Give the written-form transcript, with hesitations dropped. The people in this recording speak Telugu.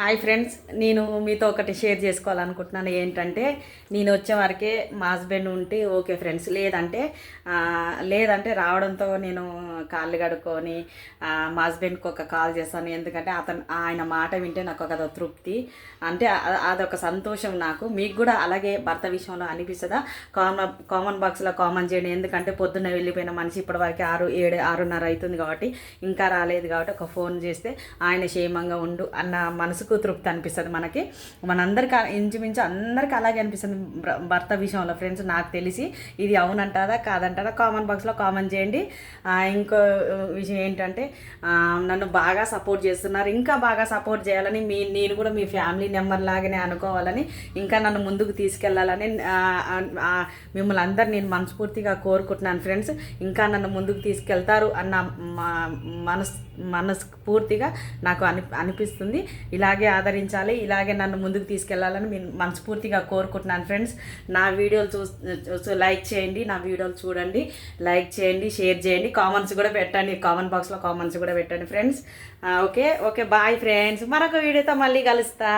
హాయ్ ఫ్రెండ్స్, నేను మీతో ఒకటి షేర్ చేసుకోవాలనుకుంటున్నాను. ఏంటంటే నేను వచ్చే వరకే మా హస్బెండ్ ఉంటే ఓకే ఫ్రెండ్స్, లేదంటే రావడంతో నేను కాళ్ళు కడుక్కొని మా హస్బెండ్కి ఒక కాల్ చేస్తాను. ఎందుకంటే ఆయన మాట వింటే నాకు ఒక తృప్తి, అంటే అదొక సంతోషం నాకు. మీకు కూడా అలాగే భర్త విషయంలో అనిపిస్తుందా? కామన్ బాక్స్లో కామన్ చేయండి. ఎందుకంటే పొద్దున్న వెళ్ళిపోయిన మనిషి ఇప్పటివరకు 6:30 అవుతుంది కాబట్టి ఇంకా రాలేదు కాబట్టి ఒక ఫోన్ చేస్తే ఆయన క్షేమంగా ఉండు అన్న మనసుకు తృప్తి అనిపిస్తుంది. మనందరికీ ఇంచుమించు అందరికీ అలాగే అనిపిస్తుంది భర్త విషయంలో. ఫ్రెండ్స్, నాకు తెలిసి ఇది అవునంటారా కాదంటారా కామన్ బాక్స్లో కామన్ చేయండి. ఇంకో విషయం ఏంటంటే నన్ను బాగా సపోర్ట్ చేస్తున్నారు, ఇంకా బాగా సపోర్ట్ చేయాలని, నేను కూడా మీ ఫ్యామిలీ మెంబర్ లాగానే అనుకోవాలని, ఇంకా నన్ను ముందుకు తీసుకెళ్లాలని మిమ్మల్ని అందరు నేను మనస్ఫూర్తిగా కోరుకుంటున్నాను. ఫ్రెండ్స్, ఇంకా నన్ను ముందుకు తీసుకెళ్తారు అన్న మనస్ఫూర్తిగా నాకు అనిపిస్తుంది. ఇలాగే ఆదరించాలి, ఇలాగే నన్ను ముందుకు తీసుకెళ్లాలని మనస్ఫూర్తిగా కోరుకుంటున్నాను. ఫ్రెండ్స్, నా వీడియోలు లైక్ చేయండి, నా వీడియోలు చూడండి, లైక్ చేయండి, షేర్ చేయండి, కామెంట్స్ కూడా పెట్టండి, కామెంట్ బాక్స్లో కామెంట్స్ కూడా పెట్టండి ఫ్రెండ్స్. ఓకే బాయ్ ఫ్రెండ్స్, మరొక వీడియోతో మళ్ళీ కలుస్తా.